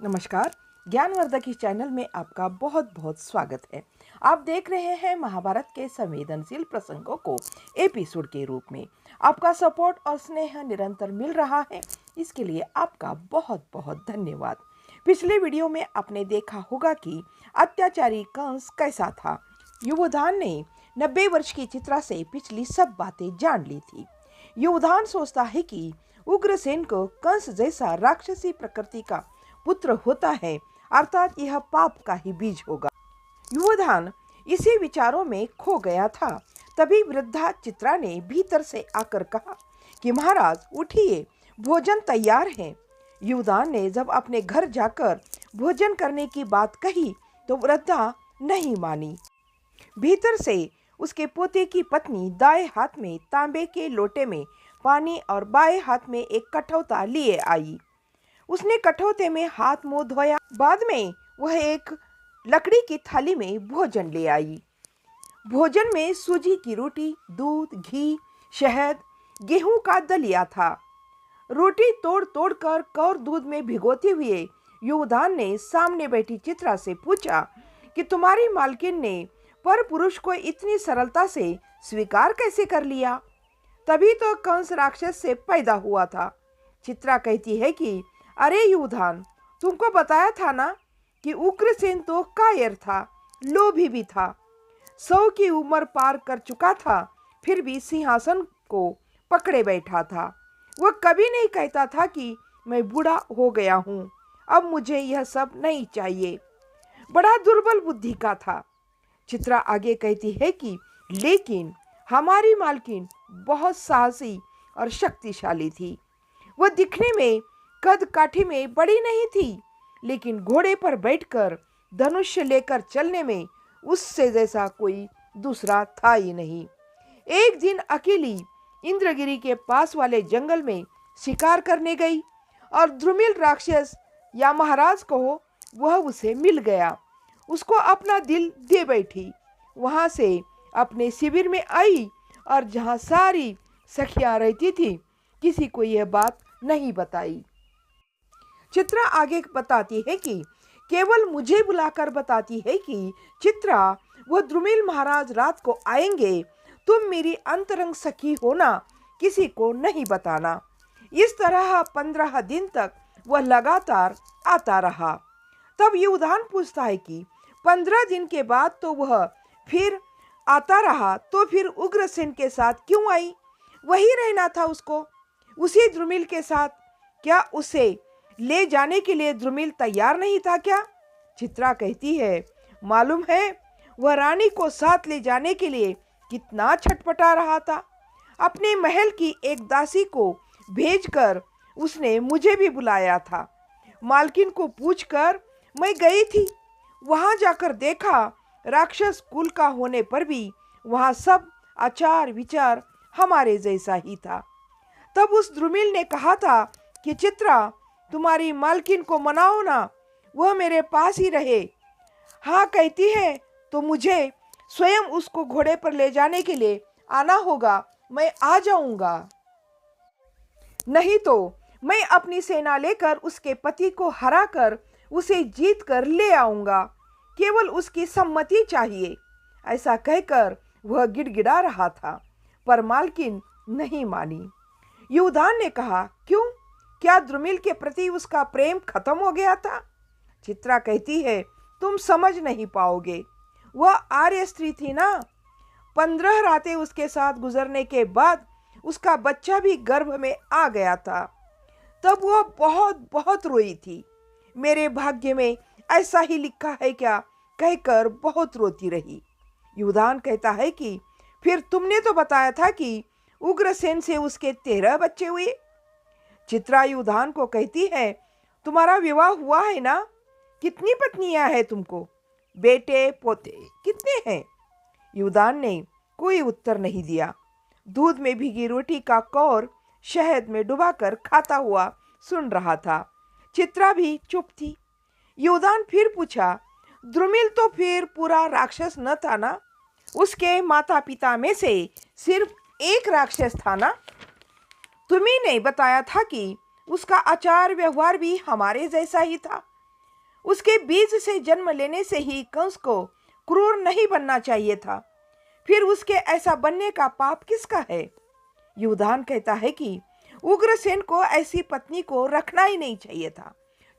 नमस्कार। ज्ञानवर्धक इस चैनल में आपका बहुत बहुत स्वागत है। आप देख रहे हैं महाभारत के संवेदनशील प्रसंगों को एपिसोड के रूप में। आपका सपोर्ट और स्नेह निरंतर मिल रहा है, इसके लिए आपका बहुत बहुत धन्यवाद। पिछले वीडियो में आपने देखा होगा कि अत्याचारी कंस कैसा था। युवधान ने 90 वर्ष की चित्रा से पिछली सब बातें जान ली थी। युवधान सोचता है कि उग्रसेन को कंस जैसा राक्षसी प्रकृति का पुत्र होता है, अर्थात यह पाप का ही बीज होगा। युवधान इसी विचारों में खो गया था। तभी वृद्धा चित्रा ने भीतर से आकर कहा कि महाराज उठिए, भोजन तैयार है। युवधान ने जब अपने घर जाकर भोजन करने की बात कही तो वृद्धा नहीं मानी। भीतर से उसके पोते की पत्नी दाएं हाथ में तांबे के लोटे में पानी और बाएं हाथ में एक कठौता लिए आई। उसने कठौते में हाथ मुंह धोया। बाद में वह एक लकड़ी की थाली में भोजन ले आई। भोजन में सूजी की रोटी, दूध, घी, शहद, गेहूं का दलिया था। रोटी तोड़ तोड़ कर कौर दूध में भिगोते हुए युवधान ने सामने बैठी चित्रा से पूछा कि तुम्हारी मालकिन ने पर पुरुष को इतनी सरलता से स्वीकार कैसे कर लिया? तभी तो कंस राक्षस से पैदा हुआ था। चित्रा कहती है कि अरे युवधान, तुमको बताया था ना कि उग्रसेन तो कायर था, लोभी भी था, 100 की उम्र पार कर चुका था, फिर भी सिंहासन को पकड़े बैठा था। वह कभी नहीं कहता था कि मैं बूढ़ा हो गया हूँ, अब मुझे यह सब नहीं चाहिए। बड़ा दुर्बल बुद्धि का था। चित्रा आगे कहती है कि लेकिन हमारी मालकिन बहुत साहसी और शक्तिशाली थी। वह दिखने में कद काठी में बड़ी नहीं थी, लेकिन घोड़े पर बैठकर धनुष लेकर चलने में उससे जैसा कोई दूसरा था ही नहीं। एक दिन अकेली इंद्रगिरी के पास वाले जंगल में शिकार करने गई और द्रुमिल राक्षस या महाराज कहो, वह उसे मिल गया। उसको अपना दिल दे बैठी। वहां से अपने शिविर में आई और जहां सारी सखियां रहती थी, किसी को यह बात नहीं बताई। चित्रा आगे बताती है कि केवल मुझे बुलाकर बताती है कि चित्रा, वह द्रुमिल महाराज रात को आएंगे, तुम मेरी अंतरंग सखी होना, किसी को नहीं बताना। इस तरह 15 दिन तक वह लगातार आता रहा। तब युवधान पूछता है कि 15 दिन के बाद तो वह फिर आता रहा, तो फिर उग्रसेन के साथ क्यों आई? वही रहना था उसको, उसी द्रुमिल के साथ। क्या उसे ले जाने के लिए द्रुमिल तैयार नहीं था क्या? चित्रा कहती है, मालूम है वह रानी को साथ ले जाने के लिए कितना छटपटा रहा था। अपने महल की एक दासी को भेजकर उसने मुझे भी बुलाया था। मालकिन को पूछकर मैं गई थी। वहां जाकर देखा, राक्षस कुल का होने पर भी वहां सब आचार विचार हमारे जैसा ही था। तब उस द्रुमिल ने कहा था कि चित्रा, तुम्हारी मालकिन को मनाओ ना, वह मेरे पास ही रहे। हाँ कहती है तो मुझे स्वयं उसको घोड़े पर ले जाने के लिए आना होगा, मैं आ जाऊंगा। नहीं तो मैं अपनी सेना लेकर उसके पति को हराकर उसे जीत कर ले आऊंगा, केवल उसकी सम्मति चाहिए। ऐसा कहकर वह गिड़गिड़ा रहा था, पर मालकिन नहीं मानी। युवधान ने कहा, क्यों? क्या द्रुमिल के प्रति उसका प्रेम खत्म हो गया था? चित्रा कहती है, तुम समझ नहीं पाओगे। वह आर्य स्त्री थी ना। 15 रातें उसके साथ गुजरने के बाद उसका बच्चा भी गर्भ में आ गया था। तब वह बहुत बहुत रोई थी। मेरे भाग्य में ऐसा ही लिखा है क्या, कहकर बहुत रोती रही। युवधान कहता है कि फिर तुमने तो बताया था कि उग्रसेन से उसके 13 बच्चे हुए। चित्रा युवधान को कहती है, तुम्हारा विवाह हुआ है ना? कितनी पत्नियां हैं तुमको? बेटे पोते कितने हैं? युवधान ने कोई उत्तर नहीं दिया। दूध में भीगी रोटी का कौर शहद में डुबाकर खाता हुआ सुन रहा था। चित्रा भी चुप थी। युवधान फिर पूछा, द्रुमिल तो फिर पूरा राक्षस न था ना? उसके माता पिता में से सिर्फ एक राक्षस था ना? तुम्ही ने बताया था कि उसका आचार व्यवहार भी हमारे जैसा ही था। उसके बीज से जन्म लेने से ही कंस को क्रूर नहीं बनना चाहिए था। फिर उसके ऐसा बनने का पाप किसका है? युधान कहता है कि उग्रसेन को ऐसी पत्नी को रखना ही नहीं चाहिए था,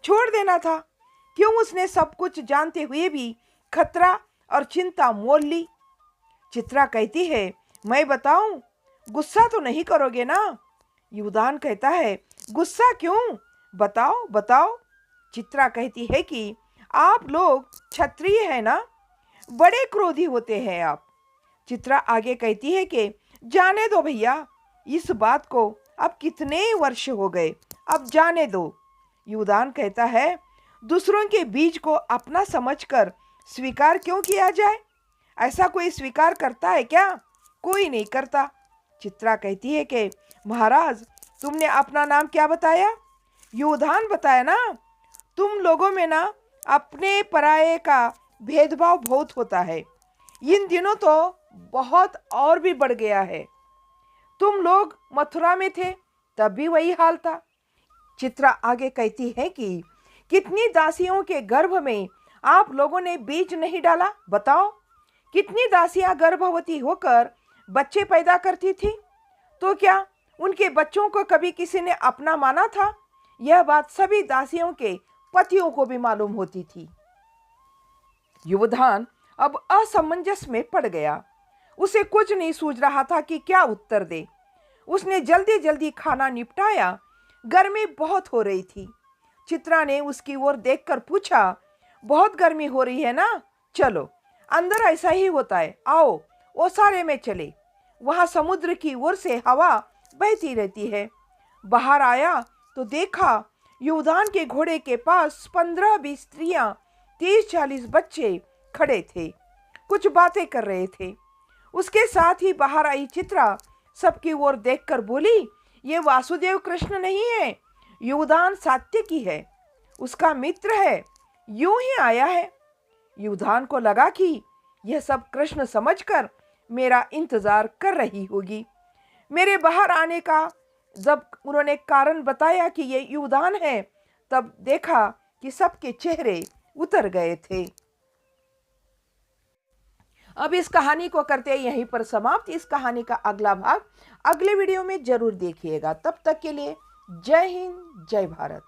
छोड़ देना था। क्यों उसने सब कुछ जानते हुए भी खतरा और चिंता मोल ली? चित्रा कहती है, मैं बताऊं, गुस्सा तो नहीं करोगे ना? युधान कहता है, गुस्सा क्यों? बताओ बताओ। चित्रा कहती है कि आप लोग क्षत्रिय है ना, बड़े क्रोधी होते हैं आप। चित्रा आगे कहती है कि जाने दो भैया, इस बात को अब कितने वर्ष हो गए, अब जाने दो। युधान कहता है, दूसरों के बीज को अपना समझकर स्वीकार क्यों किया जाए? ऐसा कोई स्वीकार करता है क्या? कोई नहीं करता। चित्रा कहती है कि महाराज, तुमने अपना नाम क्या बताया? युधान बताया ना। तुम लोगों में ना अपने पराये का भेदभाव बहुत होता है। इन दिनों तो बहुत और भी बढ़ गया है। तुम लोग मथुरा में थे तब भी वही हाल था। चित्रा आगे कहती है कि कितनी दासियों के गर्भ में आप लोगों ने बीज नहीं डाला? बताओ, कितनी दासियां गर्भवती होकर बच्चे पैदा करती थी? तो क्या उनके बच्चों को कभी किसी ने अपना माना था? यह बात सभी दासियों के पतियों को भी मालूम होती थी। युधान अब असमंजस में पड़ गया। उसे कुछ नहीं सूझ रहा था कि क्या उत्तर दे। उसने जल्दी जल्दी खाना निपटाया। गर्मी बहुत हो रही थी। चित्रा ने उसकी ओर देखकर पूछा, बहुत गर्मी हो रही है ना? चलो, अंदर ऐसा ही होता है, आओ ओसारे में चले। वहां समुद्र की ओर से हवा बहती रहती है। बाहर आया तो देखा युधान के घोड़े के पास 15-20 स्त्रियां, 30-40 बच्चे खड़े थे, कुछ बातें कर रहे थे। उसके साथ ही बाहर आई चित्रा सबकी ओर देखकर बोली, ये वासुदेव कृष्ण नहीं है, युधान सात्यकी है, उसका मित्र है, यूं ही आया है। युधान को लगा कि यह सब कृष्ण समझकर मेरा इंतजार कर रही होगी। मेरे बाहर आने का जब उन्होंने कारण बताया कि ये युधान है, तब देखा कि सबके चेहरे उतर गए थे। अब इस कहानी को करते हैं यहीं पर समाप्त। इस कहानी का अगला भाग अगले वीडियो में जरूर देखिएगा। तब तक के लिए जय हिंद, जय भारत।